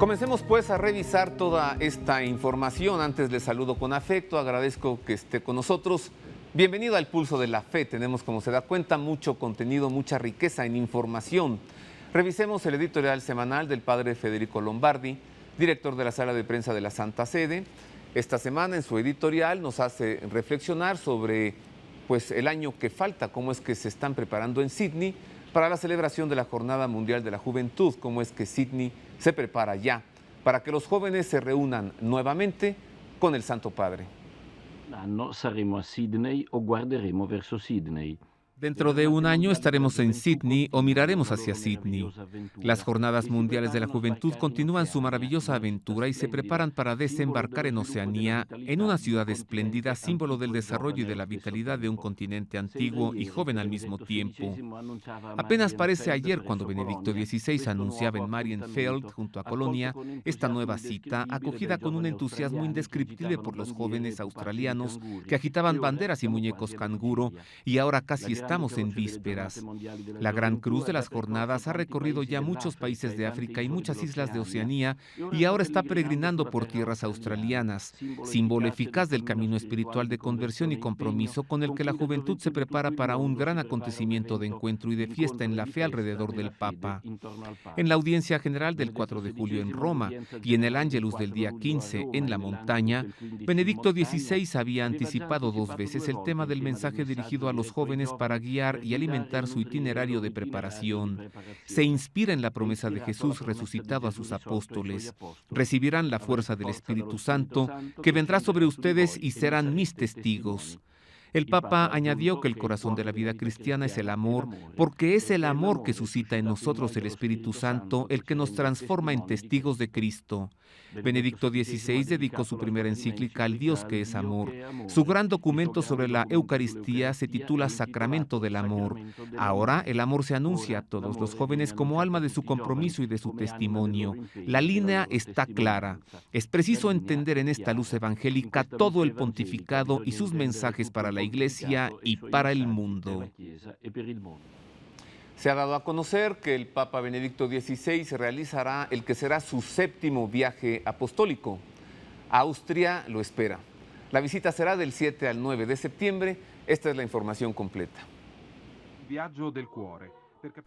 Comencemos pues a revisar toda esta información. Antes les saludo con afecto, agradezco que esté con nosotros. Bienvenido al Pulso de la Fe. Tenemos, como se da cuenta, mucho contenido, mucha riqueza en información. Revisemos el editorial semanal del padre Federico Lombardi, director de la Sala de Prensa de la Santa Sede. Esta semana en su editorial nos hace reflexionar sobre el año que falta, cómo es que se están preparando en Sydney para la celebración de la Jornada Mundial de la Juventud, cómo es que Sydney se prepara ya para que los jóvenes se reúnan nuevamente con el Santo Padre. L'anno saremo a Sydney o guarderemo verso Sydney. Dentro de un año estaremos en Sydney o miraremos hacia Sydney. Las Jornadas Mundiales de la Juventud continúan su maravillosa aventura y se preparan para desembarcar en Oceanía, en una ciudad espléndida, símbolo del desarrollo y de la vitalidad de un continente antiguo y joven al mismo tiempo. Apenas parece ayer cuando Benedicto XVI anunciaba en Marienfeld, junto a Colonia, esta nueva cita, acogida con un entusiasmo indescriptible por los jóvenes australianos que agitaban banderas y muñecos canguro, y ahora casi estamos en vísperas. La Gran Cruz de las Jornadas ha recorrido ya muchos países de África y muchas islas de Oceanía y ahora está peregrinando por tierras australianas, símbolo eficaz del camino espiritual de conversión y compromiso con el que la juventud se prepara para un gran acontecimiento de encuentro y de fiesta en la fe alrededor del Papa. En la audiencia general del 4 de julio en Roma y en el Ángelus del día 15 en la montaña, Benedicto XVI había anticipado 2 veces el tema del mensaje dirigido a los jóvenes para guiar y alimentar su itinerario de preparación. Se inspira en la promesa de Jesús resucitado a sus apóstoles. Recibirán la fuerza del Espíritu Santo, que vendrá sobre ustedes y serán mis testigos. El Papa añadió que el corazón de la vida cristiana es el amor, porque es el amor que suscita en nosotros el Espíritu Santo, el que nos transforma en testigos de Cristo. Benedicto XVI dedicó su primera encíclica al Dios que es amor. Su gran documento sobre la Eucaristía se titula Sacramento del Amor. Ahora el amor se anuncia a todos los jóvenes como alma de su compromiso y de su testimonio. La línea está clara. Es preciso entender en esta luz evangélica todo el pontificado y sus mensajes para la Iglesia y para el mundo. Se ha dado a conocer que el Papa Benedicto XVI realizará el que será su 7º viaje apostólico. Austria lo espera. La visita será del 7 al 9 de septiembre. Esta es la información completa.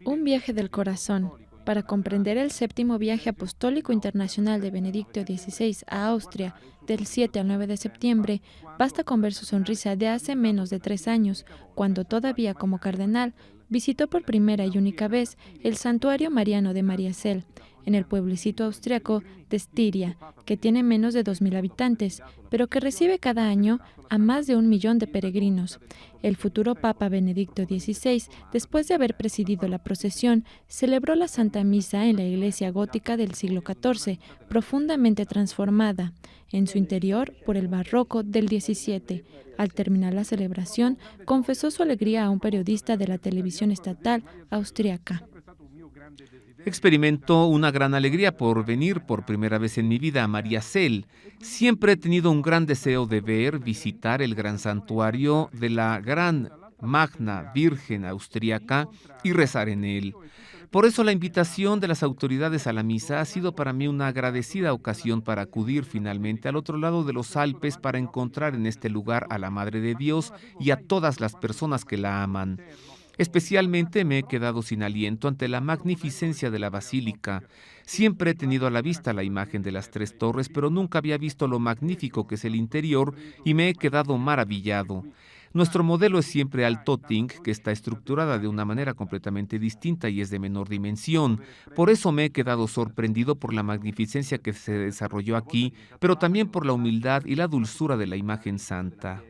Un viaje del corazón. Para comprender el 7º viaje apostólico internacional de Benedicto XVI a Austria del 7 al 9 de septiembre, basta con ver su sonrisa de hace menos de 3 años, cuando todavía como cardenal visitó por primera y única vez el santuario mariano de Mariazell, en el pueblecito austriaco de Styria, que tiene menos de 2.000 habitantes, pero que recibe cada año a más de 1 millón de peregrinos. El futuro Papa Benedicto XVI, después de haber presidido la procesión, celebró la Santa Misa en la iglesia gótica del siglo XIV, profundamente transformada en su interior por el barroco del XVII. Al terminar la celebración, confesó su alegría a un periodista de la televisión estatal austriaca. Experimento una gran alegría por venir por primera vez en mi vida a Mariazell. Siempre he tenido un gran deseo de visitar el gran santuario de la gran Magna Virgen austriaca y rezar en él. Por eso la invitación de las autoridades a la misa ha sido para mí una agradecida ocasión para acudir finalmente al otro lado de los Alpes para encontrar en este lugar a la Madre de Dios y a todas las personas que la aman. Especialmente me he quedado sin aliento ante la magnificencia de la basílica. Siempre he tenido a la vista la imagen de las 3 torres, pero nunca había visto lo magnífico que es el interior y me he quedado maravillado. Nuestro modelo es siempre Altötting, que está estructurada de una manera completamente distinta y es de menor dimensión. Por eso me he quedado sorprendido por la magnificencia que se desarrolló aquí, pero también por la humildad y la dulzura de la imagen santa.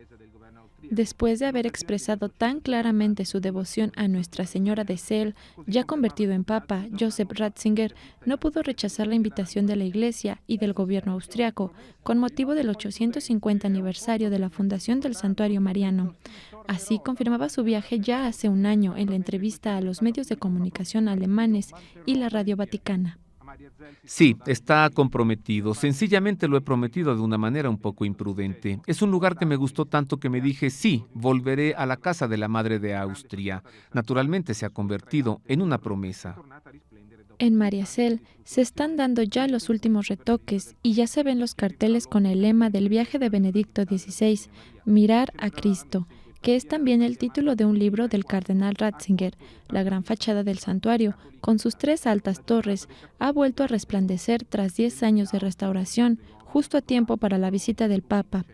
Después de haber expresado tan claramente su devoción a Nuestra Señora de Celle, ya convertido en Papa, Joseph Ratzinger no pudo rechazar la invitación de la Iglesia y del gobierno austriaco con motivo del 850 aniversario de la fundación del Santuario Mariano. Así confirmaba su viaje ya hace un año en la entrevista a los medios de comunicación alemanes y la Radio Vaticana. Sí, está comprometido. Sencillamente lo he prometido de una manera un poco imprudente. Es un lugar que me gustó tanto que me dije, sí, volveré a la casa de la Madre de Austria. Naturalmente se ha convertido en una promesa. En Mariazell se están dando ya los últimos retoques y ya se ven los carteles con el lema del viaje de Benedicto XVI, Mirar a Cristo, que es también el título de un libro del cardenal Ratzinger. La gran fachada del santuario, con sus 3 altas torres, ha vuelto a resplandecer tras 10 años de restauración, justo a tiempo para la visita del Papa,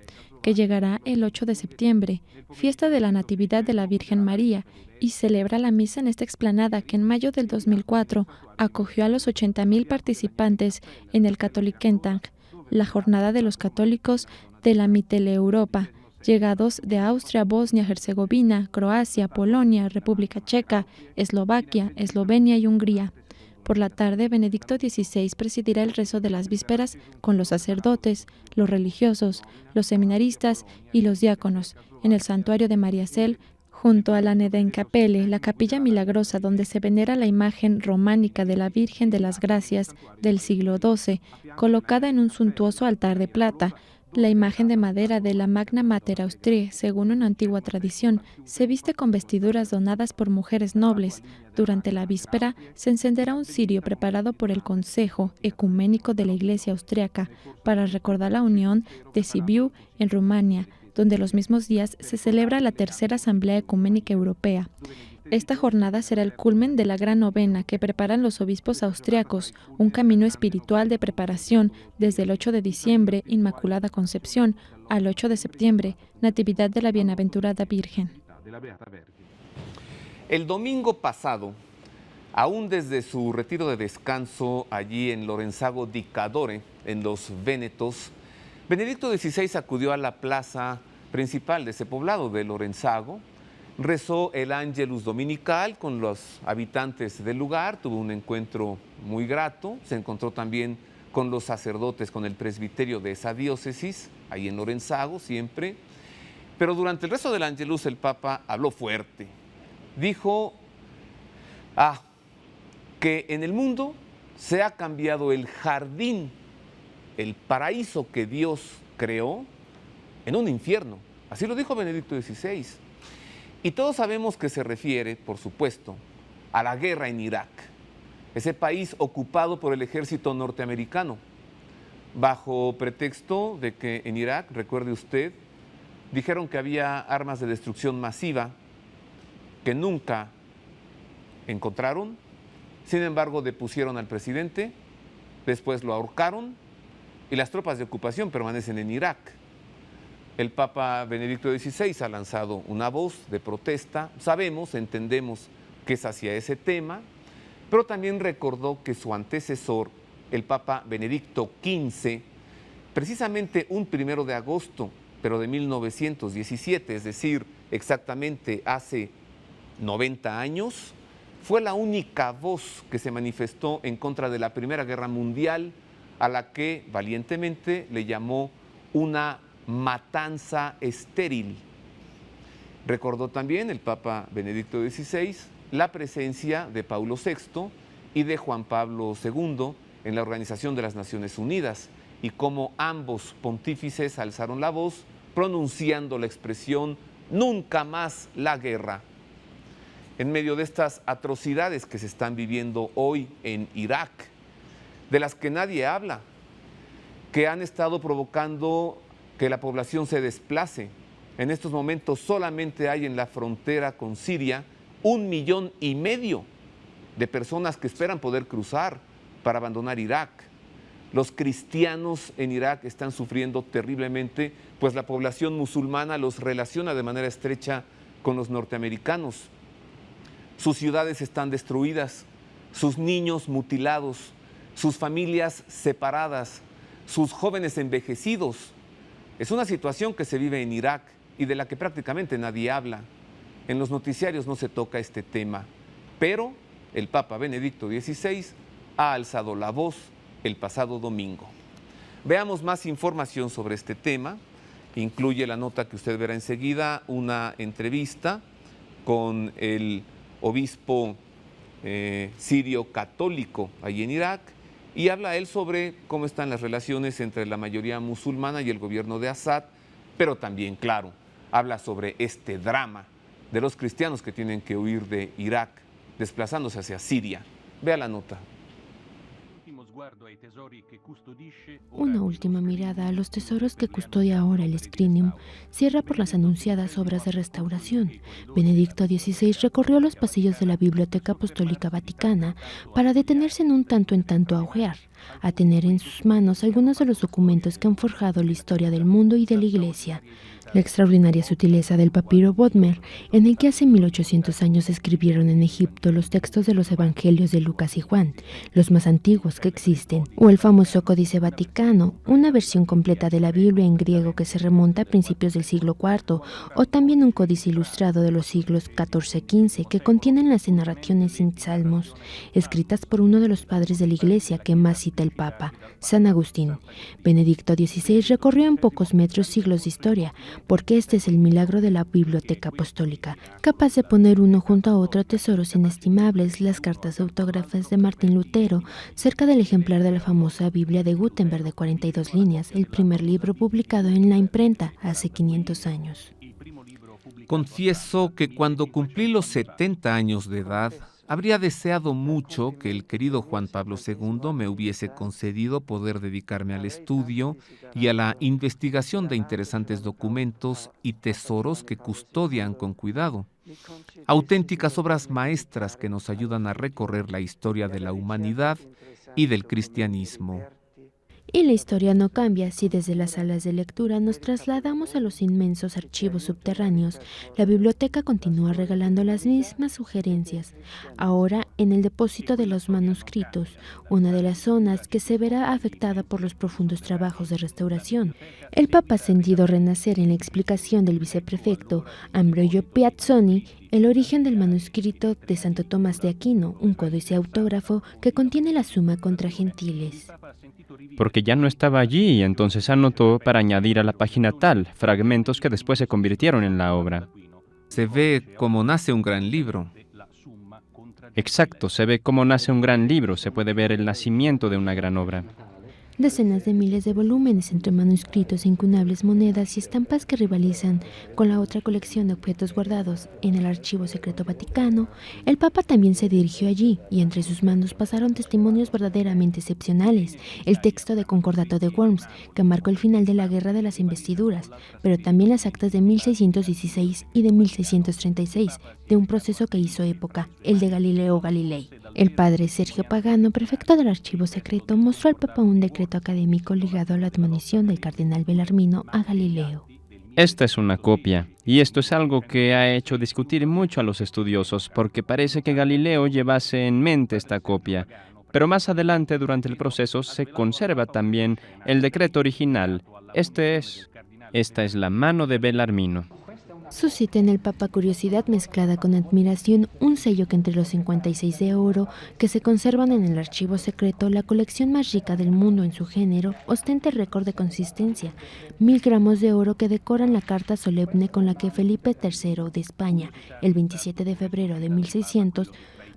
que llegará el 8 de septiembre, fiesta de la Natividad de la Virgen María, y celebra la misa en esta explanada que en mayo del 2004 acogió a los 80.000 participantes en el Katholikentag, la jornada de los católicos de la Mitteleuropa, llegados de Austria, Bosnia, Herzegovina, Croacia, Polonia, República Checa, Eslovaquia, Eslovenia y Hungría. Por la tarde, Benedicto XVI presidirá el rezo de las vísperas con los sacerdotes, los religiosos, los seminaristas y los diáconos en el santuario de Mariazell, junto a la Nedenkapelle, la capilla milagrosa donde se venera la imagen románica de la Virgen de las Gracias del siglo XII, colocada en un suntuoso altar de plata. La imagen de madera de la Magna Mater Austriae, según una antigua tradición, se viste con vestiduras donadas por mujeres nobles. Durante la víspera se encenderá un cirio preparado por el Consejo Ecuménico de la Iglesia Austriaca para recordar la unión de Sibiu en Rumania, donde los mismos días se celebra la Tercera Asamblea Ecuménica Europea. Esta jornada será el culmen de la gran novena que preparan los obispos austriacos, un camino espiritual de preparación desde el 8 de diciembre, Inmaculada Concepción, al 8 de septiembre, Natividad de la Bienaventurada Virgen. El domingo pasado, aún desde su retiro de descanso allí en Lorenzago di Cadore, en los Vénetos, Benedicto XVI acudió a la plaza principal de ese poblado de Lorenzago, rezó el Ángelus Dominical con los habitantes del lugar, tuvo un encuentro muy grato, se encontró también con los sacerdotes, con el presbiterio de esa diócesis, ahí en Lorenzago siempre, pero durante el rezo del Ángelus el Papa habló fuerte, dijo que en el mundo se ha cambiado el jardín, el paraíso que Dios creó, en un infierno. Así lo dijo Benedicto XVI. Y todos sabemos que se refiere, por supuesto, a la guerra en Irak, ese país ocupado por el ejército norteamericano, bajo pretexto de que en Irak, recuerde usted, dijeron que había armas de destrucción masiva que nunca encontraron. Sin embargo, depusieron al presidente, después lo ahorcaron y las tropas de ocupación permanecen en Irak. El Papa Benedicto XVI ha lanzado una voz de protesta. Sabemos, entendemos que es hacia ese tema, pero también recordó que su antecesor, el Papa Benedicto XV, precisamente un 1 de agosto, pero de 1917, es decir, exactamente hace 90 años, fue la única voz que se manifestó en contra de la Primera Guerra Mundial, a la que valientemente le llamó una matanza estéril. Recordó también el Papa Benedicto XVI la presencia de Paulo VI y de Juan Pablo II en la Organización de las Naciones Unidas y cómo ambos pontífices alzaron la voz pronunciando la expresión nunca más la guerra. En medio de estas atrocidades que se están viviendo hoy en Irak, de las que nadie habla, que han estado provocando que la población se desplace. En estos momentos solamente hay en la frontera con Siria 1,5 millones de personas que esperan poder cruzar para abandonar Irak. Los cristianos en Irak están sufriendo terriblemente, pues la población musulmana los relaciona de manera estrecha con los norteamericanos. Sus ciudades están destruidas, sus niños mutilados, sus familias separadas, sus jóvenes envejecidos. Es una situación que se vive en Irak y de la que prácticamente nadie habla. En los noticiarios no se toca este tema, pero el Papa Benedicto XVI ha alzado la voz el pasado domingo. Veamos más información sobre este tema. Incluye la nota que usted verá enseguida, una entrevista con el obispo sirio católico allí en Irak, y habla él sobre cómo están las relaciones entre la mayoría musulmana y el gobierno de Assad, pero también, claro, habla sobre este drama de los cristianos que tienen que huir de Irak, desplazándose hacia Siria. Vea la nota. Una última mirada a los tesoros que custodia ahora el Scrinium cierra por las anunciadas obras de restauración. Benedicto XVI recorrió los pasillos de la Biblioteca Apostólica Vaticana para detenerse en tanto a ojear, a tener en sus manos algunos de los documentos que han forjado la historia del mundo y de la Iglesia. La extraordinaria sutileza del papiro Bodmer, en el que hace 1800 años se escribieron en Egipto los textos de los evangelios de Lucas y Juan, los más antiguos que existen, o el famoso Códice Vaticano, una versión completa de la Biblia en griego que se remonta a principios del siglo IV, o también un códice ilustrado de los siglos XIV-XV que contienen las narraciones sin salmos, escritas por uno de los padres de la Iglesia que más cita el Papa, San Agustín. Benedicto XVI recorrió en pocos metros siglos de historia, porque este es el milagro de la Biblioteca Apostólica, capaz de poner uno junto a otro tesoros inestimables, las cartas autógrafas de Martín Lutero, cerca del ejemplar de la famosa Biblia de Gutenberg de 42 líneas, el primer libro publicado en la imprenta hace 500 años. Confieso que cuando cumplí los 70 años de edad, habría deseado mucho que el querido Juan Pablo II me hubiese concedido poder dedicarme al estudio y a la investigación de interesantes documentos y tesoros que custodian con cuidado. Auténticas obras maestras que nos ayudan a recorrer la historia de la humanidad y del cristianismo. Y la historia no cambia si desde las salas de lectura nos trasladamos a los inmensos archivos subterráneos. La biblioteca continúa regalando las mismas sugerencias, ahora en el depósito de los manuscritos, una de las zonas que se verá afectada por los profundos trabajos de restauración. El Papa ha sentido renacer en la explicación del viceprefecto Ambrogio Piazzoni el origen del manuscrito de Santo Tomás de Aquino, un códice autógrafo que contiene la Summa contra Gentiles. Porque ya no estaba allí y entonces anotó para añadir a la página tal fragmentos que después se convirtieron en la obra. Se ve cómo nace un gran libro. Exacto, se ve cómo nace un gran libro, se puede ver el nacimiento de una gran obra. Decenas de miles de volúmenes entre manuscritos, incunables monedas y estampas que rivalizan con la otra colección de objetos guardados en el Archivo Secreto Vaticano. El Papa también se dirigió allí y entre sus manos pasaron testimonios verdaderamente excepcionales. El texto de Concordato de Worms, que marcó el final de la Guerra de las Investiduras, pero también las actas de 1616 y de 1636, de un proceso que hizo época, el de Galileo Galilei. El padre Sergio Pagano, prefecto del Archivo Secreto, mostró al Papa un decreto académico ligado a la admonición del cardenal Bellarmino a Galileo. Esta es una copia, y esto es algo que ha hecho discutir mucho a los estudiosos, porque parece que Galileo llevase en mente esta copia, pero más adelante durante el proceso se conserva también el decreto original. Esta es la mano de Bellarmino. Suscita en el Papa curiosidad mezclada con admiración un sello que entre los 56 de oro que se conservan en el Archivo Secreto, la colección más rica del mundo en su género, ostenta el récord de consistencia, 1000 gramos de oro que decoran la carta solemne con la que Felipe III de España, el 27 de febrero de 1600,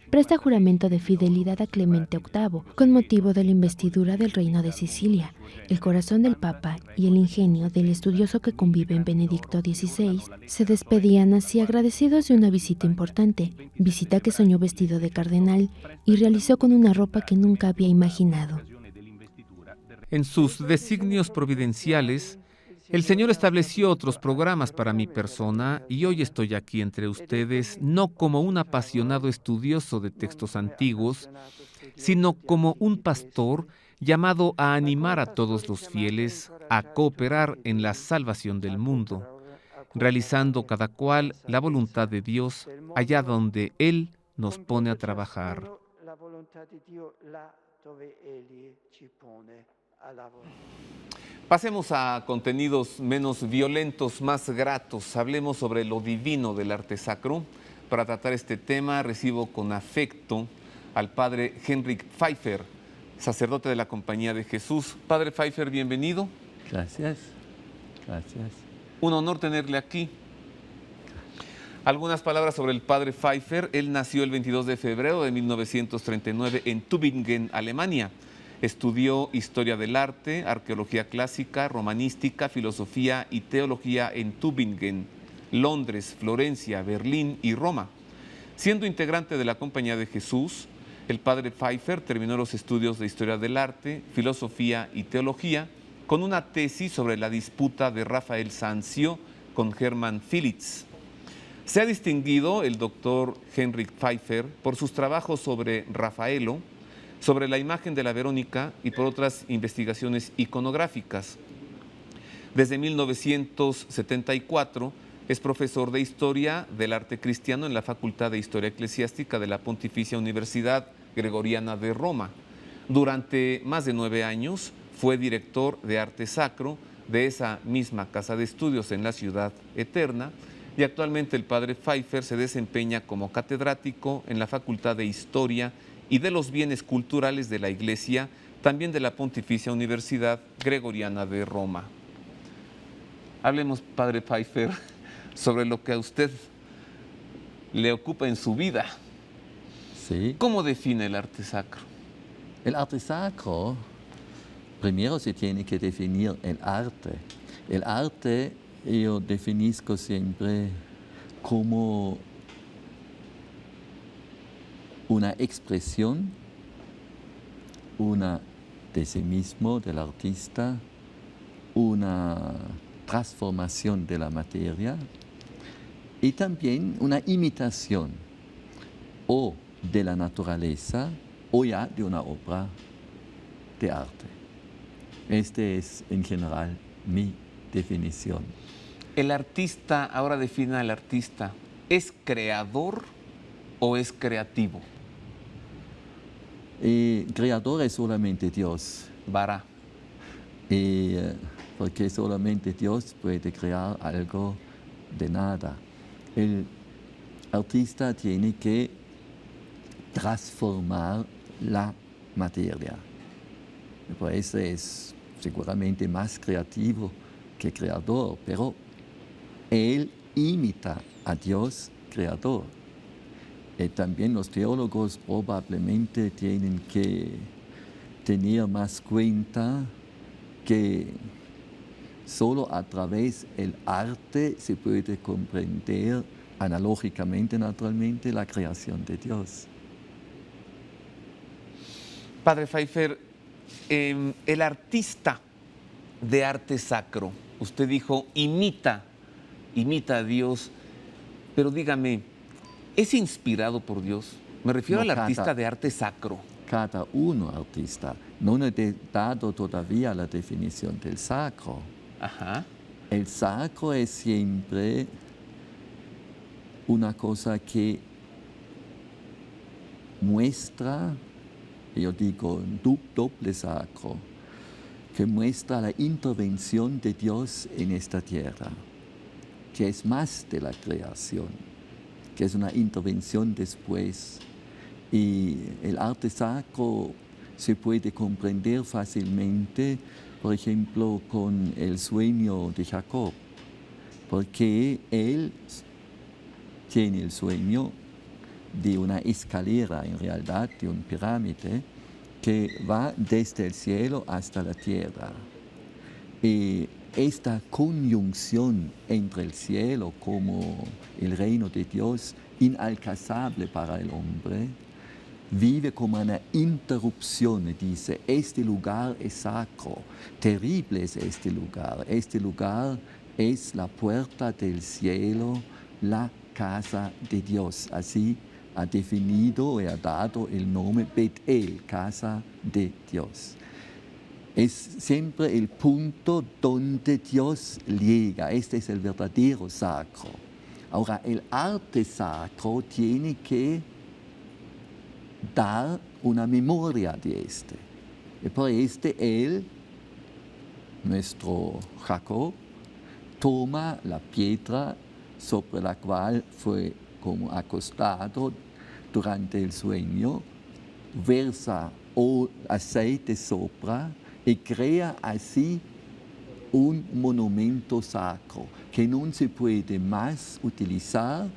presta juramento de fidelidad a Clemente VIII, con motivo de la investidura del Reino de Sicilia. El corazón del Papa y el ingenio del estudioso que convive en Benedicto XVI se despedían así agradecidos de una visita importante, visita que soñó vestido de cardenal y realizó con una ropa que nunca había imaginado. En sus designios providenciales, el Señor estableció otros programas para mi persona y hoy estoy aquí entre ustedes no como un apasionado estudioso de textos antiguos, sino como un pastor llamado a animar a todos los fieles a cooperar en la salvación del mundo, realizando cada cual la voluntad de Dios allá donde Él nos pone a trabajar. Pasemos a contenidos menos violentos, más gratos. Hablemos sobre lo divino del arte sacro. Para tratar este tema recibo con afecto al padre Henrik Pfeiffer, sacerdote de la Compañía de Jesús. Padre Pfeiffer, bienvenido. Gracias, gracias. Un honor tenerle aquí. Algunas palabras sobre el padre Pfeiffer. Él nació el 22 de febrero de 1939 en Tübingen, Alemania. Estudió Historia del Arte, Arqueología Clásica, Romanística, Filosofía y Teología en Tübingen, Londres, Florencia, Berlín y Roma. Siendo integrante de la Compañía de Jesús, El padre Pfeiffer terminó los estudios de Historia del Arte, Filosofía y Teología con una tesis sobre la disputa de Rafael Sanzio con Hermann Philitz. Se ha distinguido el doctor Henrik Pfeiffer por sus trabajos sobre Rafaelo, sobre la imagen de la Verónica y por otras investigaciones iconográficas. Desde 1974 es profesor de Historia del Arte Cristiano en la Facultad de Historia Eclesiástica de la Pontificia Universidad Gregoriana de Roma. Durante más de 9 años fue director de Arte Sacro de esa misma casa de estudios en la Ciudad Eterna, y actualmente el padre Pfeiffer se desempeña como catedrático en la Facultad de Historia y de los Bienes Culturales de la Iglesia, también de la Pontificia Universidad Gregoriana de Roma. Hablemos, padre Pfeiffer, sobre lo que a usted le ocupa en su vida. Sí. ¿Cómo define el arte sacro? El arte sacro, primero se tiene que definir el arte. El arte yo definizco siempre como una expresión, una de sí mismo, del artista, una transformación de la materia y también una imitación o de la naturaleza o ya de una obra de arte. Este es en general mi definición. El artista, ahora defina al artista, ¿es creador o es creativo? Creador es solamente Dios. Bara. Porque solamente Dios puede crear algo de nada. El artista tiene que transformar la materia. Por eso es seguramente más creativo que creador, pero él imita a Dios creador. Y también los teólogos probablemente tienen que tener más cuenta que solo a través del arte se puede comprender analógicamente, naturalmente, la creación de Dios. Padre Pfeiffer, el artista de arte sacro, usted dijo, imita a Dios, pero dígame, ¿es inspirado por Dios? Me refiero al artista de arte sacro. Cada uno artista. No he dado todavía la definición del sacro. Ajá. El sacro es siempre una cosa que muestra, yo digo, doble sacro, que muestra la intervención de Dios en esta tierra, que es más de la creación, que es una intervención después. Y el arte sacro se puede comprender fácilmente, por ejemplo, con el sueño de Jacob, porque él tiene el sueño de una escalera, en realidad de una pirámide, que va desde el cielo hasta la tierra. Y esta conjunción entre el cielo como el reino de Dios, inalcanzable para el hombre, vive como una interrupción. Dice, este lugar es sacro, terrible es este lugar es la puerta del cielo, la casa de Dios. Así ha definido y ha dado el nombre Bet-El, casa de Dios. Es siempre el punto donde Dios llega. Este es el verdadero sacro. Ahora, el arte sacro tiene que dar una memoria de este. Y por él, nuestro Jacob, toma la piedra sobre la cual fue como acostado durante el sueño, versa aceite sopra y crea así un monumento sacro que no se puede más utilizar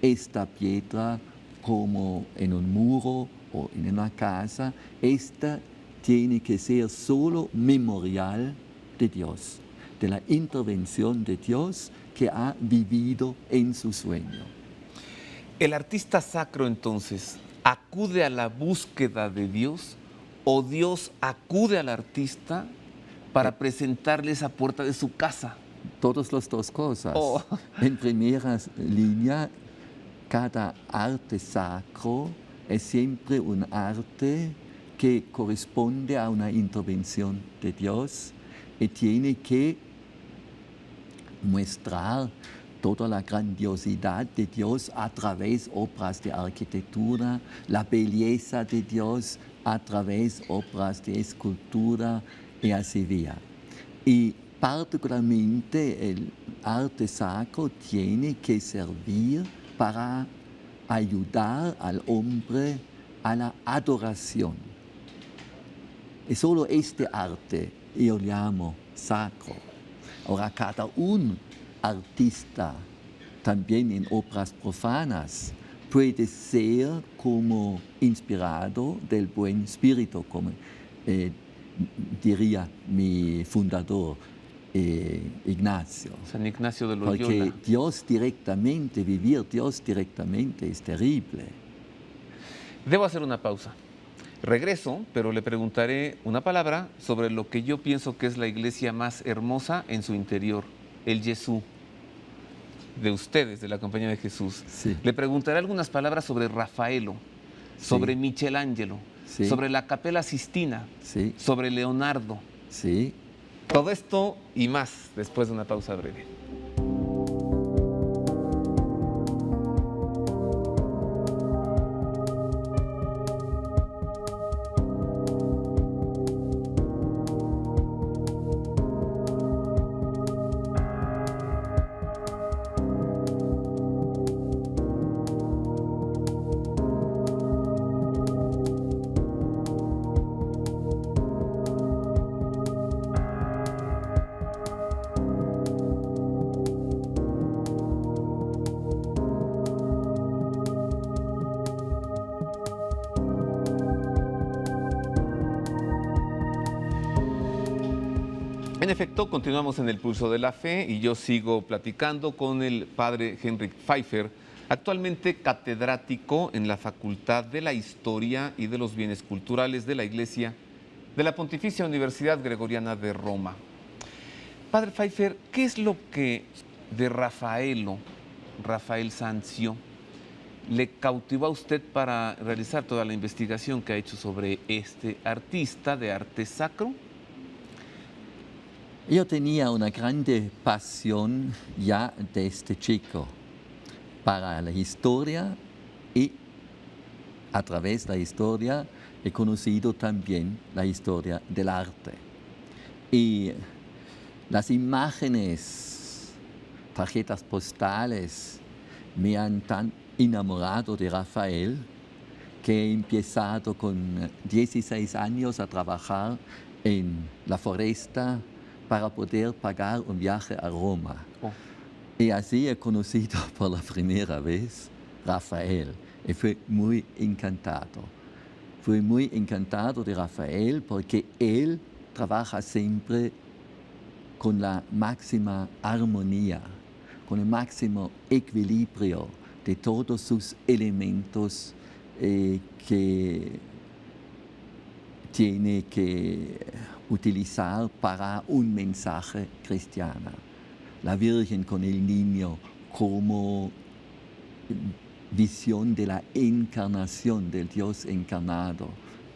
esta piedra como en un muro o en una casa. Esta tiene que ser solo memorial de Dios, de la intervención de Dios que ha vivido en su sueño. El artista sacro, entonces, acude a la búsqueda de Dios o Dios acude al artista para presentarle esa puerta de su casa? Todas las dos cosas. Oh. En primera línea, cada arte sacro es siempre un arte que corresponde a una intervención de Dios y tiene que mostrar toda la grandiosidad de Dios a través de obras de arquitectura, la belleza de Dios a través de obras de escultura y así vía. Y particularmente el arte sacro tiene que servir para ayudar al hombre a la adoración. Y solo este arte yo llamo sacro. Ahora cada un artista, también en obras profanas, puede ser como inspirado del buen espíritu, como diría mi fundador, Ignacio. San Ignacio de Loyola. Porque Dios directamente, vivir Dios directamente es terrible. Debo hacer una pausa. Regreso, pero le preguntaré una palabra sobre lo que yo pienso que es la iglesia más hermosa en su interior, el Jesús de ustedes, de la Compañía de Jesús. Sí. Le preguntaré algunas palabras sobre Rafaelo, sobre Sí. Michelangelo, Sí. sobre la Capella Sistina, Sí, sobre Leonardo. sí. Todo esto y más después de una pausa breve. En efecto, continuamos en el Pulso de la Fe y yo sigo platicando con el padre Henrik Pfeiffer, actualmente catedrático en la Facultad de la Historia y de los Bienes Culturales de la Iglesia de la Pontificia Universidad Gregoriana de Roma. Padre Pfeiffer, ¿qué es lo que de Rafael Sanzio, le cautivó a usted para realizar toda la investigación que ha hecho sobre este artista de arte sacro? Yo tenía una grande pasión ya desde chico para la historia y a través de la historia he conocido también la historia del arte. Y las imágenes, tarjetas postales me han tan enamorado de Rafael que he empezado con 16 años a trabajar en la foresta para poder pagar un viaje a Roma. Oh. Y así he conocido por la primera vez Rafael y fui muy encantado. Fui muy encantado de Rafael porque él trabaja siempre con la máxima armonía, con el máximo equilibrio de todos sus elementos que tiene que utilizar para un mensaje cristiano. La Virgen con el niño como visión de la encarnación del Dios encarnado.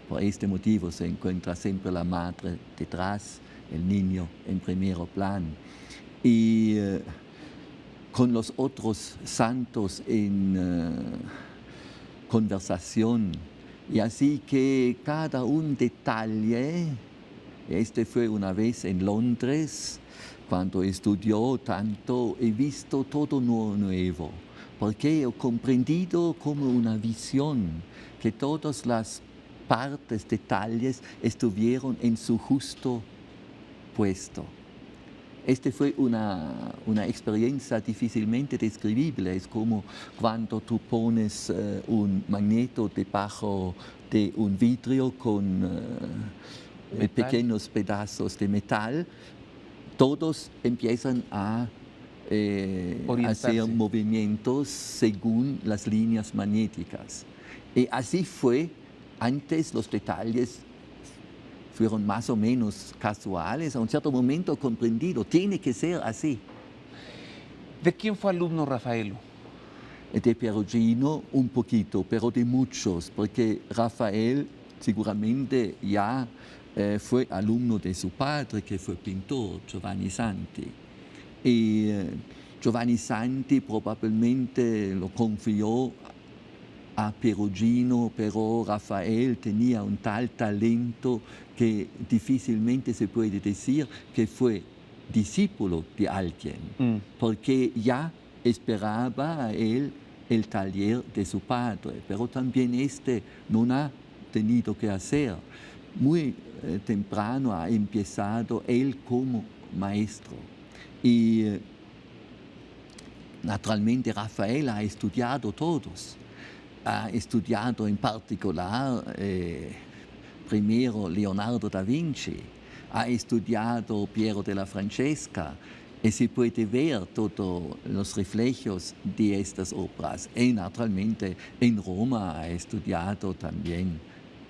Por este motivo se encuentra siempre la madre detrás, el niño en primer plano. Y con los otros santos en conversación. Y así que cada un detalle. Este fue una vez en Londres, cuando estudió tanto, he visto todo nuevo, porque he comprendido como una visión que todas las partes, detalles estuvieron en su justo puesto. Este fue una experiencia difícilmente describible. Es como cuando tú pones un magneto debajo de un vidrio con pequeños pedazos de metal, todos empiezan a hacer movimientos según las líneas magnéticas. Y así fue. Antes los detalles fueron más o menos casuales. A un cierto momento comprendido, tiene que ser así. ¿De quién fue alumno Raffaello? De Perugino un poquito, pero de muchos, porque Rafael seguramente ya fue alumno de su padre, que fue pintor, Giovanni Santi. Y Giovanni Santi probablemente lo confió a Perugino, pero Rafael tenía un tal talento que difícilmente se puede decir que fue discípulo de alguien, porque ya esperaba a él el taller de su padre, pero también no ha tenido que hacer. Muy temprano ha empezado él como maestro. Y naturalmente Rafael ha estudiado todos. Ha estudiado en particular primero Leonardo da Vinci, ha estudiado Piero della Francesca, y se puede ver todos los reflejos de estas obras. Y naturalmente en Roma ha estudiado también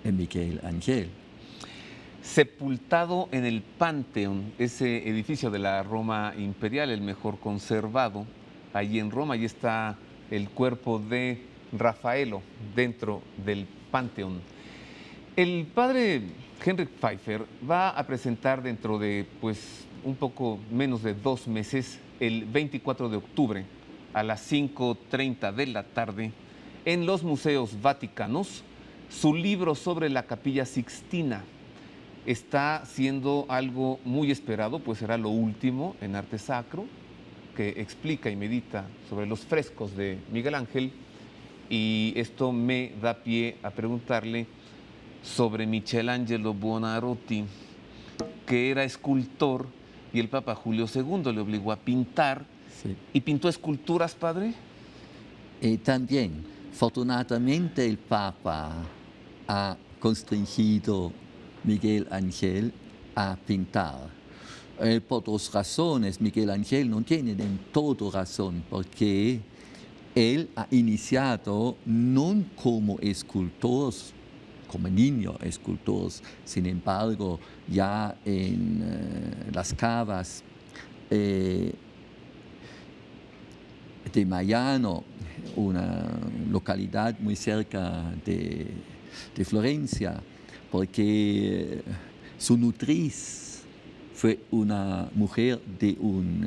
Miguel Ángel. Sepultado en el Panteón, ese edificio de la Roma imperial, el mejor conservado, allí en Roma, allí está el cuerpo de Raffaello dentro del Panteón. El padre Henrik Pfeiffer va a presentar dentro de un poco menos de 2 meses, el 24 de octubre a las 5:30 de la tarde, en los museos vaticanos, su libro sobre la Capilla Sixtina. Está siendo algo muy esperado, pues será lo último en arte sacro, que explica y medita sobre los frescos de Miguel Ángel, y esto me da pie a preguntarle sobre Michelangelo Buonarroti, que era escultor y el Papa Julio II le obligó a pintar. Sí. ¿Y pintó esculturas, padre? También, fortunadamente el Papa ha constringido Miguel Ángel a pintar. Por 2 razones, Miguel Ángel no tiene en todo razón, porque él ha iniciado no como escultor, como niño escultor, sin embargo, ya en las cavas de Maiano, una localidad muy cerca de Florencia, porque su nutriz fue una mujer de un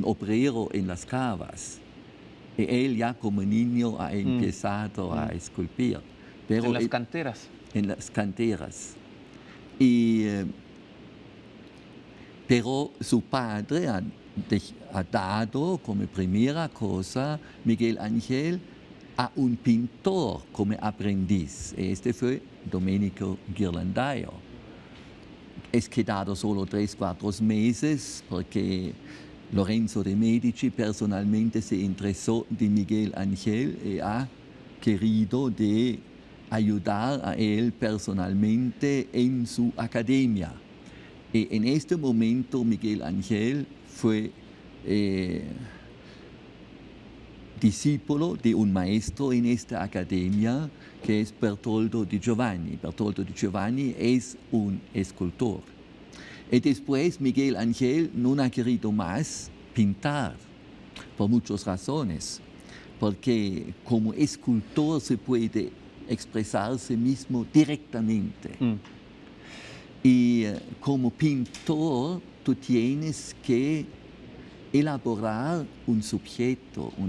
obrero en las cavas. Y él ya como niño ha empezado a esculpir. Pero en las canteras. En las canteras. Pero su padre ha dado como primera cosa Miguel Ángel a un pintor como aprendiz. Este fue Domenico Ghirlandaio. Es quedado solo 3-4 meses porque Lorenzo de Medici personalmente se interesó de Miguel Ángel y ha querido de ayudar a él personalmente en su academia. Y en este momento Miguel Ángel fue discípulo de un maestro en esta academia que es Bertoldo di Giovanni. Bertoldo di Giovanni es un escultor. Y después Miguel Ángel no ha querido más pintar, por muchas razones, porque como escultor se puede expresarse mismo directamente. Y como pintor tú tienes que elaborar un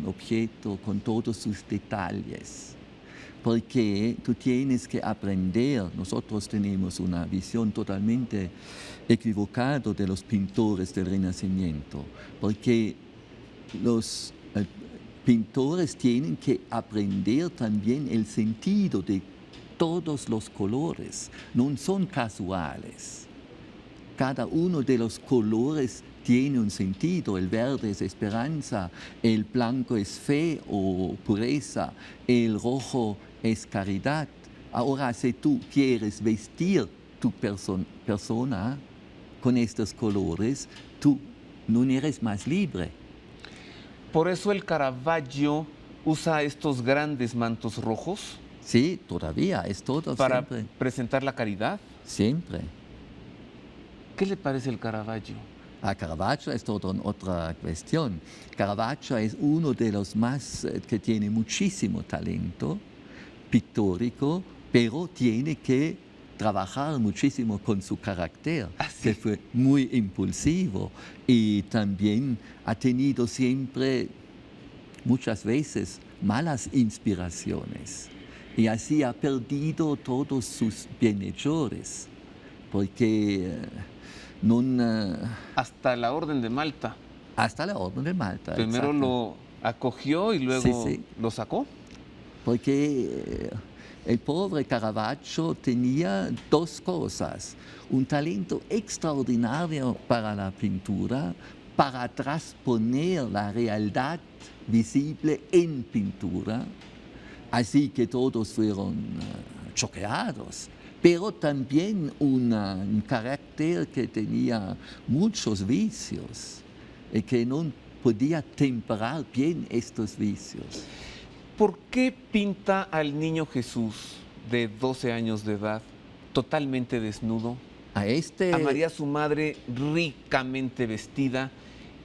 objeto con todos sus detalles, porque tú tienes que aprender. Nosotros tenemos una visión totalmente equivocada de los pintores del Renacimiento, porque los pintores tienen que aprender también el sentido de todos los colores, no son casuales. Cada uno de los colores tiene un sentido. El verde es esperanza, el blanco es fe o pureza, el rojo es caridad. Ahora, si tú quieres vestir tu persona con estos colores, tú no eres más libre. Por eso el Caravaggio usa estos grandes mantos rojos Sí, todavía, es todo para siempre. presentar la caridad. Siempre. ¿Qué le parece el Caravaggio? A Caravaggio es toda otra cuestión. Caravaggio es uno de los más que tiene muchísimo talento pictórico, pero tiene que trabajar muchísimo con su carácter, que fue muy impulsivo y también ha tenido siempre, muchas veces, malas inspiraciones. Y así ha perdido todos sus bienhechores, porque hasta la Orden de Malta. Hasta la Orden de Malta. Primero exacto. lo acogió y luego lo sacó. Porque el pobre Caravaggio tenía dos cosas: un talento extraordinario para la pintura, para transponer la realidad visible en pintura, así que todos fueron choqueados, pero también un carácter que tenía muchos vicios y que no podía temperar bien estos vicios. ¿Por qué pinta al niño Jesús de 12 años de edad totalmente desnudo? A María su madre ricamente vestida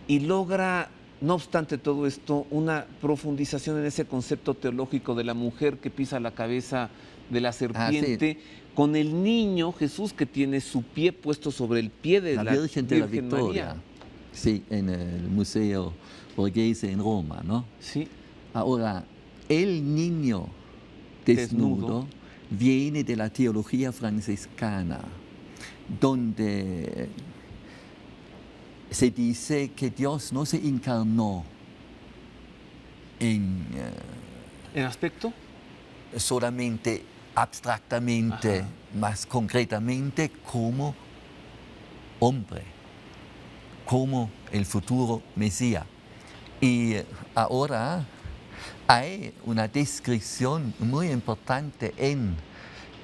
y logra, no obstante todo esto, una profundización en ese concepto teológico de la mujer que pisa la cabeza de la serpiente, con el niño Jesús que tiene su pie puesto sobre el pie de la Virgen de la Victoria. María. Sí, en el Museo Borghese en Roma, ¿no? Sí. Ahora, el niño desnudo viene de la teología franciscana, donde se dice que Dios no se encarnó en aspecto solamente abstractamente, más concretamente como hombre, como el futuro Mesías. Y ahora hay una descripción muy importante en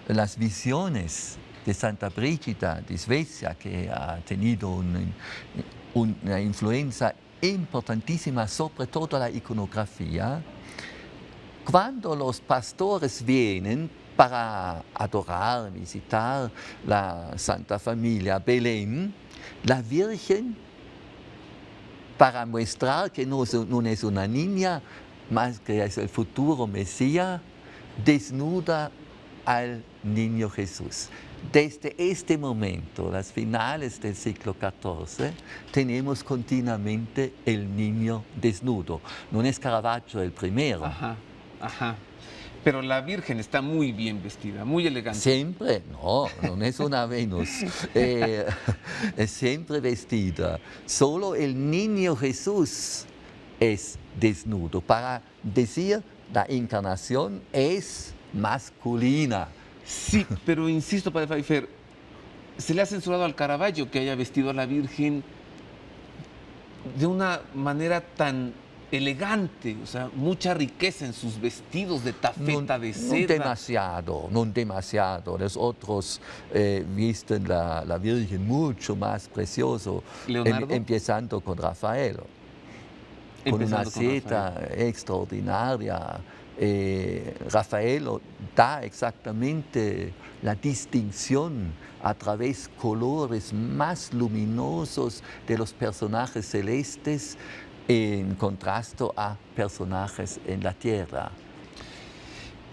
las visiones de Santa Brígida de Suecia, que ha tenido una influencia importantísima sobre toda la iconografía. Cuando los pastores vienen para adorar, visitar la Santa Familia Belén, la Virgen, para mostrar que no es una niña, más que es el futuro Mesías, desnuda al niño Jesús. Desde este momento, las finales del siglo XIV, tenemos continuamente el niño desnudo. No es Caravaggio el primero. Pero la Virgen está muy bien vestida, muy elegante. Siempre, no es una Venus, es siempre vestida. Solo el niño Jesús es desnudo, para decir la encarnación es masculina. Sí, pero insisto, Padre Pfeiffer, se le ha censurado al Caravaggio que haya vestido a la Virgen de una manera tan elegante, o sea, mucha riqueza en sus vestidos de tafeta de seda. No demasiado. Los otros visten la Virgen mucho más precioso, empezando con Rafael, con una seta extraordinaria. Rafael da exactamente la distinción a través de colores más luminosos de los personajes celestes en contraste a personajes en la tierra.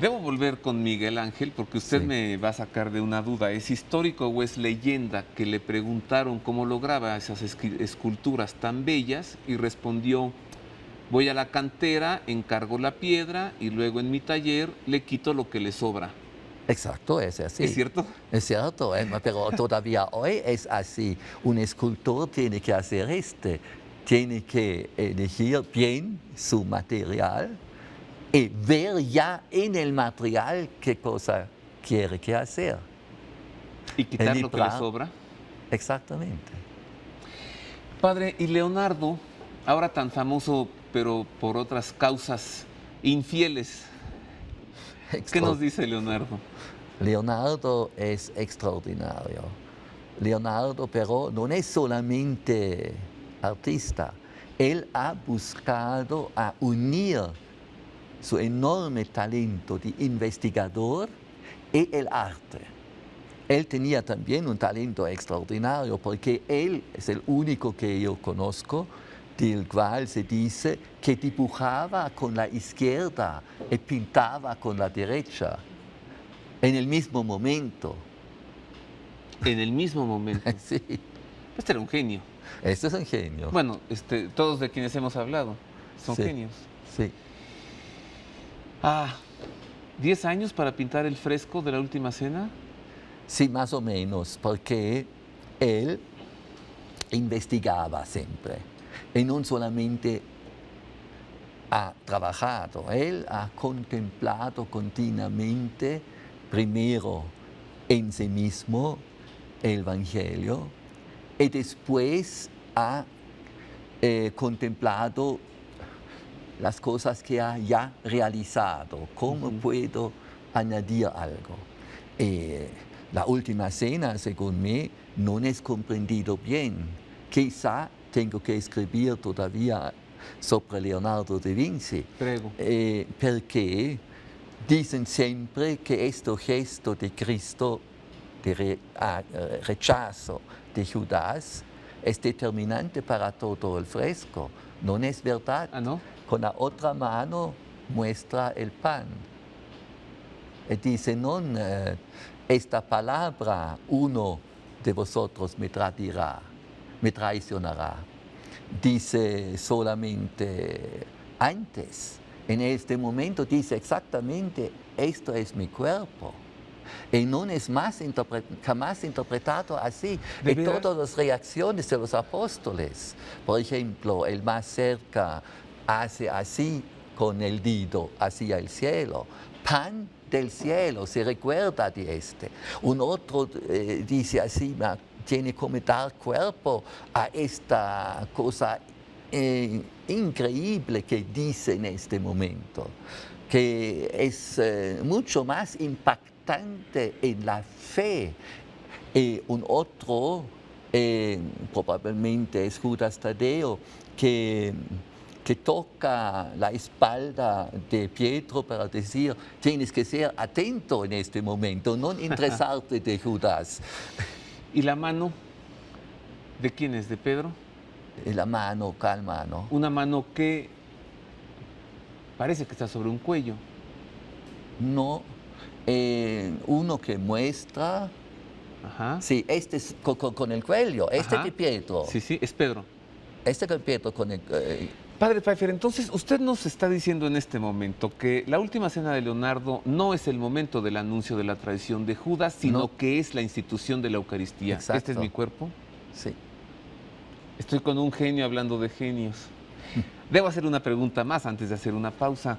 Debo volver con Miguel Ángel porque usted me va a sacar de una duda. ¿Es histórico o es leyenda que le preguntaron cómo lograba esas esculturas tan bellas y respondió: voy a la cantera, encargo la piedra y luego en mi taller le quito lo que le sobra? Exacto, es así. ¿Es cierto? Es cierto, pero todavía hoy es así. Un escultor tiene que hacer tiene que elegir bien su material y ver ya en el material qué cosa quiere que hacer. ¿Y quitar lo que le sobra? Exactamente. Padre, y Leonardo, ahora tan famoso, pero por otras causas infieles, ¿qué nos dice Leonardo? Leonardo es extraordinario. Leonardo, pero no es solamente artista. Él ha buscado unir su enorme talento de investigador y el arte. Él tenía también un talento extraordinario porque él es el único que yo conozco del cual se dice que dibujaba con la izquierda y pintaba con la derecha en el mismo momento. En el mismo momento. Sí. Este era un genio. Este es un genio. Bueno, todos de quienes hemos hablado son Sí. genios. Sí. 10 años para pintar el fresco de la Última Cena. Sí, más o menos, porque él investigaba siempre y no solamente ha trabajado, él ha contemplado continuamente primero en sí mismo el Evangelio y después ha contemplado las cosas que ha ya realizado, cómo puedo añadir algo. La Última Cena, según mí, no es comprendido bien. Quizá tengo que escribir todavía sobre Leonardo da Vinci. Prego. Porque dicen siempre que este gesto de Cristo de rechazo de Judas es determinante para todo el fresco. No es verdad. Ah, ¿no? Con la otra mano muestra el pan. Y dice, no, esta palabra, uno de vosotros me traicionará. Dice solamente antes, en este momento dice exactamente, esto es mi cuerpo. Y no es jamás interpretado así. ¿De Y veras? todas las reacciones de los apóstoles, por ejemplo, el más cerca hace así con el dedo hacia el cielo. Pan del cielo, se recuerda de este. Un otro dice así, tiene que dar cuerpo a esta cosa increíble que dice en este momento, que es mucho más impactante en la fe. Un otro, probablemente es Judas Tadeo, que toca la espalda de Pietro para decir, tienes que ser atento en este momento, no interesarte de Judas. ¿Y la mano? ¿De quién es? ¿De Pedro? La mano, calma, ¿no? Una mano que parece que está sobre un cuello. No, uno que muestra, Ajá. sí, este es con el cuello, este Ajá. de Pietro, Sí, sí, es Pedro. este de Pietro con el... Padre Pfeiffer, entonces usted nos está diciendo en este momento que la Última Cena de Leonardo no es el momento del anuncio de la traición de Judas, sino No. que es la institución de la Eucaristía. Exacto. Este es mi cuerpo. Sí. Estoy con un genio hablando de genios. Debo hacer una pregunta más antes de hacer una pausa.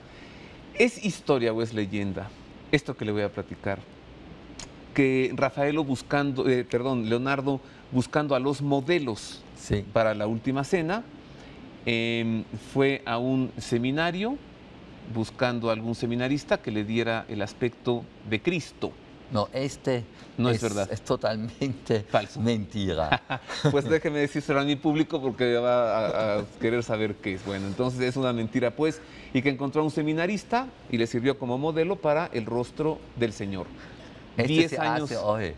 ¿Es historia o es leyenda esto que le voy a platicar? Que Leonardo buscando a los modelos Sí. para la Última Cena, fue a un seminario buscando a algún seminarista que le diera el aspecto de Cristo. No, este No es verdad. Es totalmente Falso. mentira. Pues déjeme decírselo a mi público porque va a querer saber qué es. Bueno, entonces es una mentira, pues, y que encontró a un seminarista y le sirvió como modelo para el rostro del Señor. Este 10 se años. hace hoy.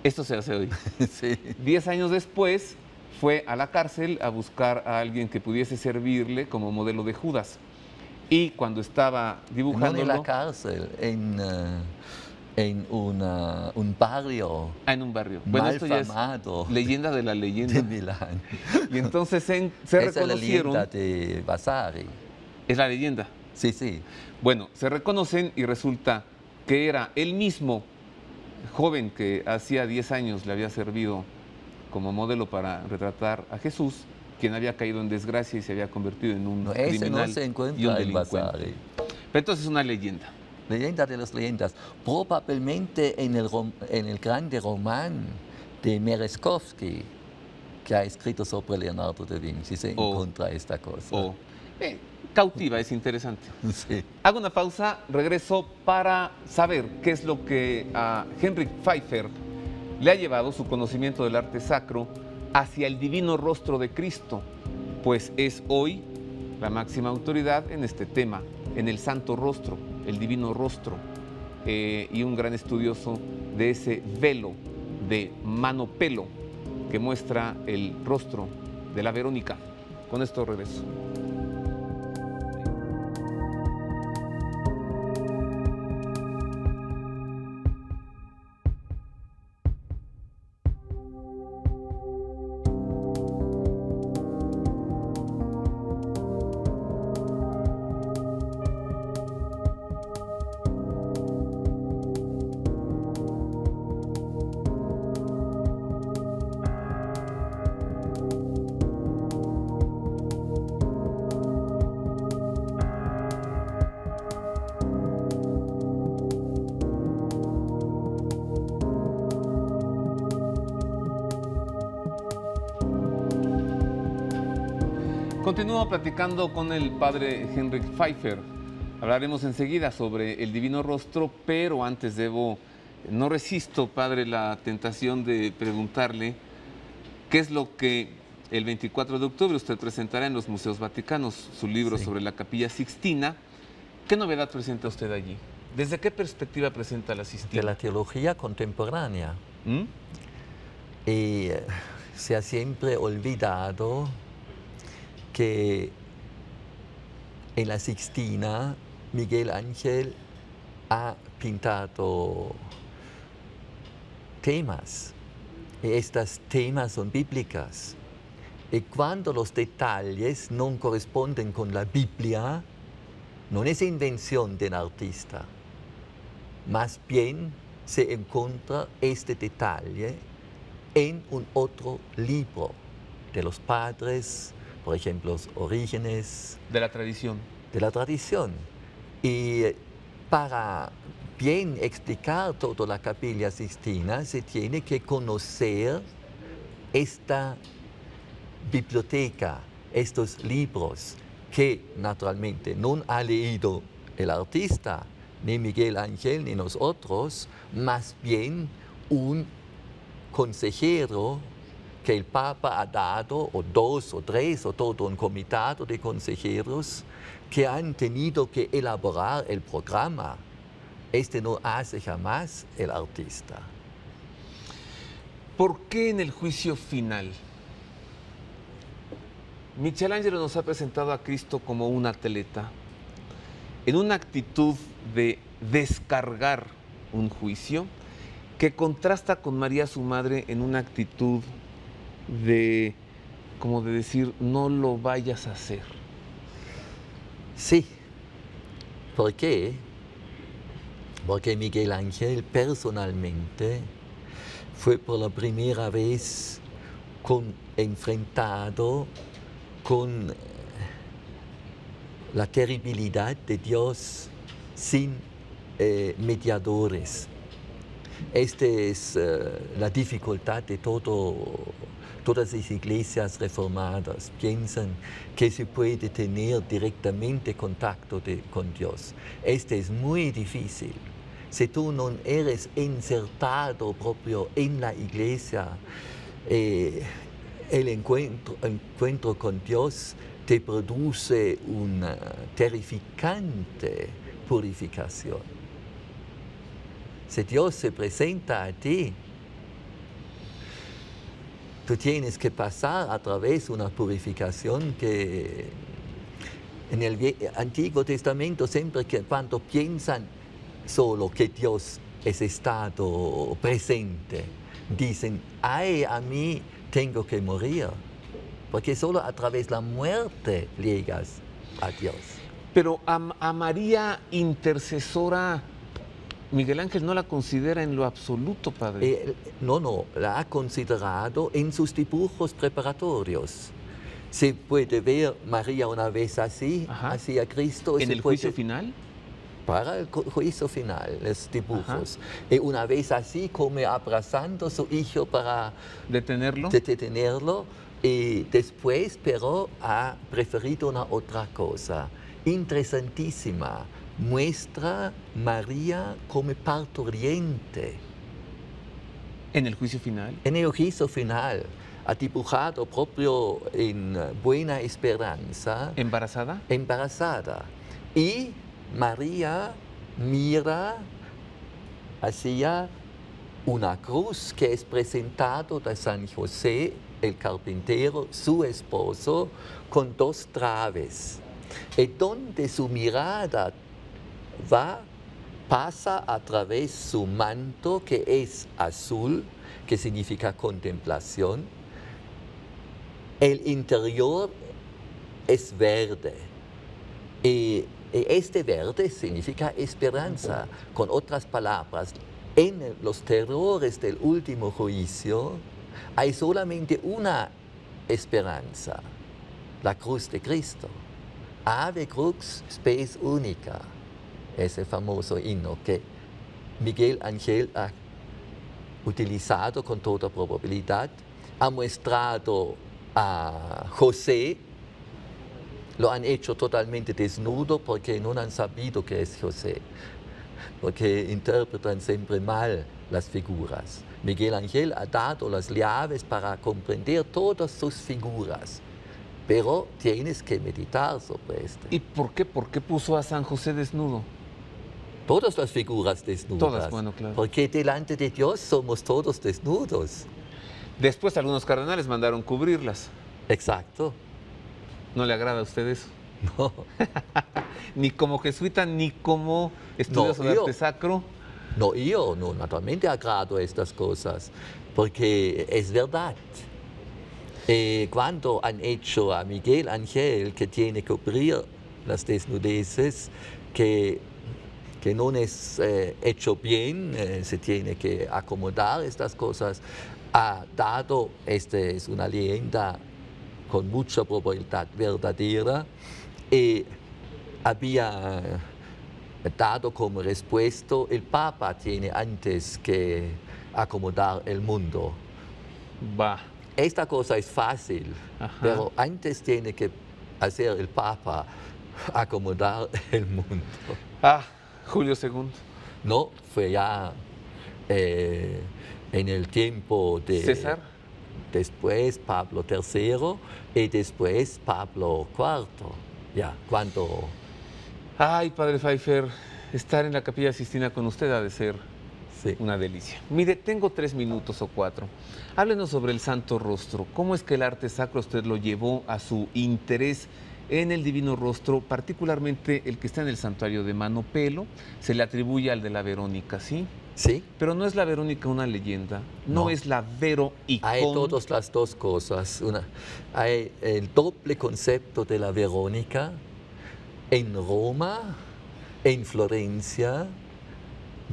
Esto se hace hoy. Sí. 10 años después fue a la cárcel a buscar a alguien que pudiese servirle como modelo de Judas. Y cuando estaba No dibujándolo... en la cárcel, en un barrio en un barrio. Bueno, esto ya es malfamado leyenda de la de leyenda. Milán. Y entonces se Esa es la reconocieron... leyenda de Vasari. Es la leyenda. Sí, sí. Bueno, se reconocen y resulta que era el mismo joven que hacía 10 años le había servido como modelo para retratar a Jesús, quien había caído en desgracia y se había convertido en un No, ese criminal no se y un encuentra en delincuente. Vasari. Pero entonces es una leyenda. Leyenda de las leyendas. Probablemente en el grande román de Merezkowski, que ha escrito sobre Leonardo da Vinci, se encuentra esta cosa. Cautiva, es interesante. Sí. Hago una pausa, regreso para saber qué es lo que a Henrik Pfeiffer le ha llevado su conocimiento del arte sacro hacia el divino rostro de Cristo, pues es hoy la máxima autoridad en este tema en el Santo Rostro, el Divino Rostro, y un gran estudioso de ese velo de mano pelo que muestra el rostro de la Verónica. Con esto regreso. Continúo platicando con el padre Henrik Pfeiffer. Hablaremos enseguida sobre el Divino Rostro, pero antes no resisto, padre, la tentación de preguntarle qué es lo que el 24 de octubre usted presentará en los Museos Vaticanos, su libro sobre la Capilla Sixtina. ¿Qué novedad presenta usted allí? ¿Desde qué perspectiva presenta la Sixtina? De la teología contemporánea. Y se ha siempre olvidado que en la Sixtina Miguel Ángel ha pintado temas, y estos temas son bíblicos. Y cuando los detalles no corresponden con la Biblia, no es invención del artista, más bien se encuentra este detalle en un otro libro de los padres, por ejemplo, los orígenes. De la tradición. De la tradición. Y para bien explicar toda la Capilla Sixtina, se tiene que conocer esta biblioteca, estos libros, que naturalmente no ha leído el artista, ni Miguel Ángel, ni nosotros, más bien un consejero que el Papa ha dado, o dos o tres, o todo un comitado de consejeros que han tenido que elaborar el programa. Este no hace jamás el artista. ¿Por qué en el juicio final Michelangelo nos ha presentado a Cristo como un atleta en una actitud de descargar un juicio que contrasta con María, su madre, en una actitud de, como de decir, no lo vayas a hacer? Sí. ¿Por qué? Porque Miguel Ángel personalmente fue por la primera vez enfrentado con la terribilidad de Dios sin mediadores. Esta es la dificultad de todas las iglesias reformadas. Piensan que se puede tener directamente contacto con Dios. Esto es muy difícil. Si tú no eres insertado propio en la iglesia, el encuentro con Dios te produce una terrificante purificación. Si Dios se presenta a ti, tú tienes que pasar a través de una purificación que en el Antiguo Testamento siempre que cuando piensan solo que Dios es estado presente, dicen, ay, a mí tengo que morir, porque solo a través de la muerte llegas a Dios. Pero a María intercesora, Miguel Ángel no la considera en lo absoluto, padre. No, la ha considerado en sus dibujos preparatorios. Se puede ver María una vez así, así a Cristo. ¿En el juicio final? Para el juicio final, los dibujos. Y una vez así, como abrazando a su hijo para detenerlo. Y después, pero ha preferido una otra cosa, interesantísima. Muestra María como parturiente. ¿En el juicio final? En el juicio final. Ha dibujado propio en Buena Esperanza. ¿Embarazada? Embarazada. y María mira hacia una cruz que es presentado de San José, el carpintero, su esposo, con dos traves. Y donde su mirada pasa a través su manto, que es azul, que significa contemplación. El interior es verde. Y este verde significa esperanza. Con otras palabras, en los terrores del último juicio hay solamente una esperanza, la cruz de Cristo. Ave crux spes unica, ese famoso himno que Miguel Ángel ha utilizado con toda probabilidad, ha mostrado a José. Lo han hecho totalmente desnudo porque no han sabido que es José, porque interpretan siempre mal las figuras. Miguel Ángel ha dado las llaves para comprender todas sus figuras, pero tienes que meditar sobre esto. ¿Y por qué? ¿Por qué puso a San José desnudo? Todas las figuras desnudas. Todas, bueno, claro. Porque delante de Dios somos todos desnudos. Después algunos cardenales mandaron cubrirlas. Exacto. ¿No le agrada a usted eso? No. Ni como jesuita, ni como estudioso de arte sacro. No, yo no, naturalmente agrado estas cosas, porque es verdad. Cuando han hecho a Miguel Ángel que tiene que cubrir las desnudeces, que no es hecho bien, se tiene que acomodar estas cosas, ha dado, esta es una leyenda con mucha probabilidad verdadera, y había dado como respuesta, el Papa tiene antes que acomodar el mundo. Va. Esta cosa es fácil, pero antes tiene que hacer el Papa acomodar el mundo. Ah, Julio II. No, fue ya en el tiempo de César. Después Pablo III y después Pablo IV. Ya, cuando... Ay, Padre Pfeiffer, estar en la Capilla Sixtina con usted ha de ser una delicia. Mire, tengo 3 minutos o 4. Háblenos sobre el Santo Rostro. ¿Cómo es que el arte sacro usted lo llevó a su interés en el Divino Rostro, particularmente el que está en el santuario de Mano Pelo? Se le atribuye al de la Verónica, ¿sí? Sí. Pero no es la Verónica una leyenda, no es la Vero-Icon. Hay todas las dos cosas. Hay el doble concepto de la Verónica en Roma, en Florencia,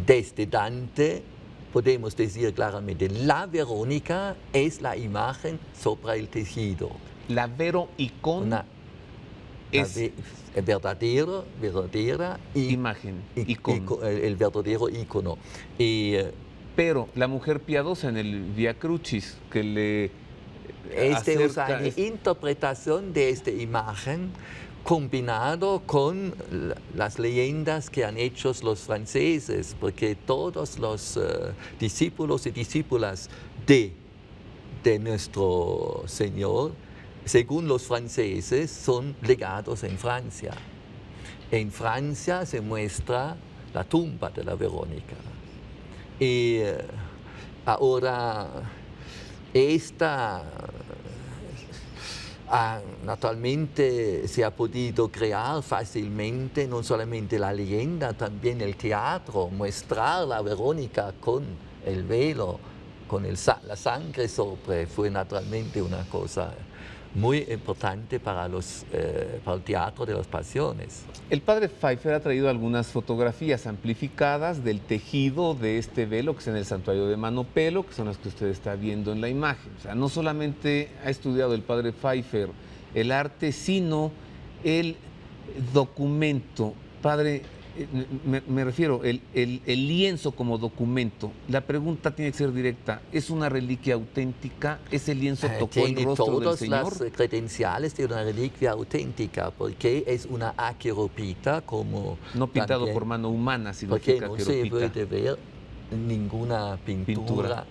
desde Dante. Podemos decir claramente, la Verónica es la imagen sobre el tejido. La Vero-Icon es verdadera imagen, icono. El verdadero icono. Pero la mujer piadosa en el Via Crucis, que le acerca... Es una interpretación de esta imagen combinado con las leyendas que han hecho los franceses, porque todos los discípulos y discípulas de nuestro Señor, según los franceses, son legados en Francia. En Francia se muestra la tumba de la Verónica. Y ahora esta naturalmente se ha podido crear fácilmente, no solamente la leyenda, también el teatro, mostrar la Verónica con el velo, con la sangre sobre, fue naturalmente una cosa muy importante para el teatro de las pasiones. El padre Pfeiffer ha traído algunas fotografías amplificadas del tejido de este velo que está en el santuario de Mano Pelo, que son las que usted está viendo en la imagen. O sea, no solamente ha estudiado el padre Pfeiffer el arte, sino el documento. Padre, me refiero, el lienzo como documento. La pregunta tiene que ser directa. ¿Es una reliquia auténtica? ¿Ese lienzo tocó el rostro del Señor? Tiene todas las credenciales de una reliquia auténtica, porque es una aqueropita como... No pintado por mano humana, sino porque no se puede ver ninguna pintura.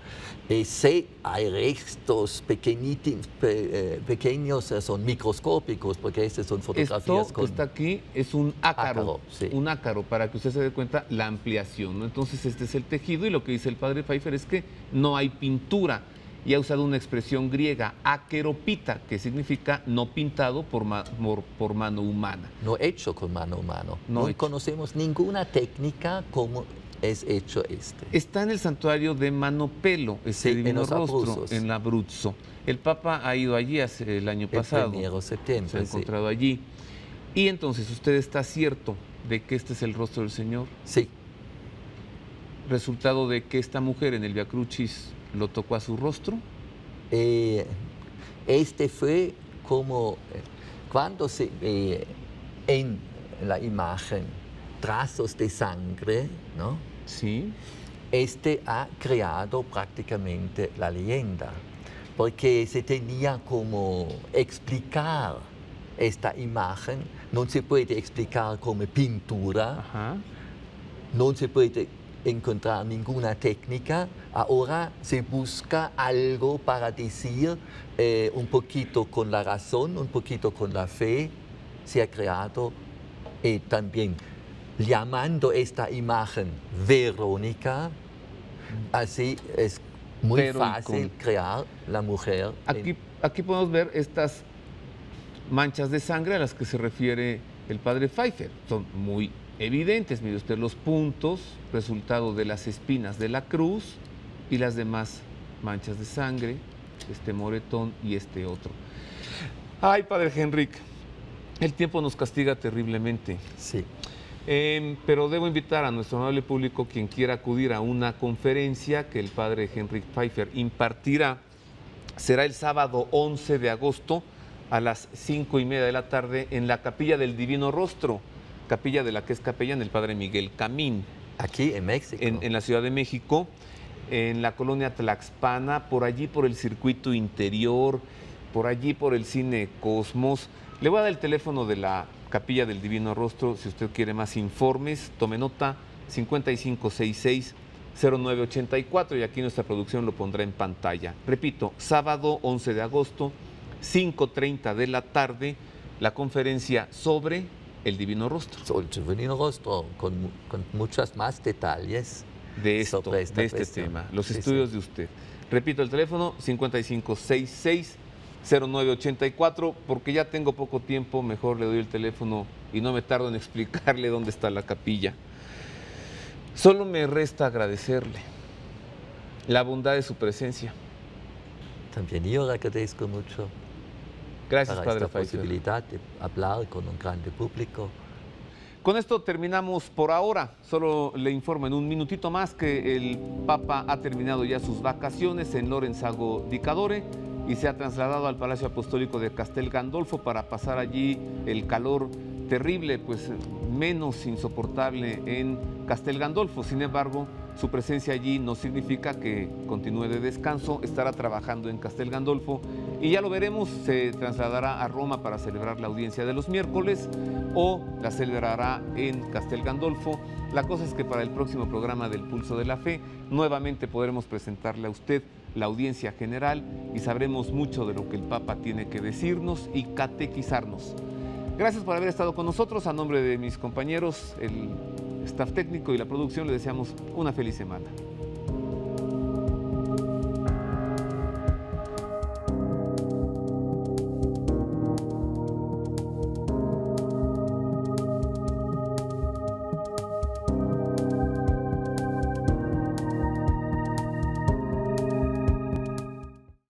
Sí hay restos pequeños, son microscópicos, porque estas son fotografías Esto que está aquí es un ácaro, sí. Un ácaro, para que usted se dé cuenta la ampliación, ¿no? Entonces este es el tejido y lo que dice el padre Pfeiffer es que no hay pintura. Y ha usado una expresión griega, akeropita, que significa no pintado por mano humana. No hecho con mano humana. No No hecho. conocemos ninguna técnica como es hecho este. Está en el santuario de Manopelo, Sí, en Divino los Rostro, Abruzos. en Abruzzo. El Papa ha ido allí el año pasado. El 1 de septiembre, Se ha encontrado allí. Y entonces, ¿usted está cierto de que este es el rostro del Señor? Sí. Resultado de que esta mujer en el Via Crucis lo tocó a su rostro. Este fue como cuando se ve en la imagen trazos de sangre, ¿no? Sí. Este ha creado prácticamente la leyenda, porque se tenía como explicar esta imagen, no se puede explicar como pintura, Ajá. no se puede encontrar ninguna técnica, ahora se busca algo para decir un poquito con la razón, un poquito con la fe, se ha creado también llamando esta imagen Verónica, así es muy Pero fácil crear la mujer. Aquí podemos ver estas manchas de sangre a las que se refiere el padre Pfeiffer. Son muy evidentes, mire usted los puntos, resultado de las espinas de la cruz y las demás manchas de sangre, este moretón y este otro. Ay, padre Henrik, el tiempo nos castiga terriblemente. Sí. Pero debo invitar a nuestro amable público, quien quiera acudir a una conferencia que el padre Henrik Pfeiffer impartirá. Será el sábado 11 de agosto a las 5:30 de la tarde en la Capilla del Divino Rostro, capilla de la que es capellán el padre Miguel Camín. Aquí en México. En la Ciudad de México, en la colonia Tlaxpana, por allí por el circuito interior, por allí por el Cine Cosmos. Le voy a dar el teléfono de la Capilla del Divino Rostro, si usted quiere más informes, tome nota, 5566-0984, y aquí nuestra producción lo pondrá en pantalla. Repito, sábado 11 de agosto, 5:30 de la tarde, la conferencia sobre el Divino Rostro. Sobre el Divino Rostro, con muchos más detalles De esto, sobre esta de este cuestión. tema, los Sí, estudios sí. de usted. Repito el teléfono, 5566-0984, porque ya tengo poco tiempo, mejor le doy el teléfono y no me tardo en explicarle dónde está la capilla. Solo me resta agradecerle la bondad de su presencia. También yo agradezco mucho Gracias, para padre esta Pfeiffer. posibilidad de hablar con un grande público. Con esto terminamos por ahora. Solo le informo en un minutito más que el Papa ha terminado ya sus vacaciones en Lorenzago di Cadore y se ha trasladado al Palacio Apostólico de Castel Gandolfo para pasar allí el calor terrible, pues menos insoportable en Castel Gandolfo. Sin embargo, su presencia allí no significa que continúe de descanso, estará trabajando en Castel Gandolfo y ya lo veremos, se trasladará a Roma para celebrar la audiencia de los miércoles o la celebrará en Castel Gandolfo. La cosa es que para el próximo programa del Pulso de la Fe nuevamente podremos presentarle a usted la audiencia general y sabremos mucho de lo que el Papa tiene que decirnos y catequizarnos. Gracias por haber estado con nosotros. A nombre de mis compañeros, el staff técnico y la producción, le deseamos una feliz semana.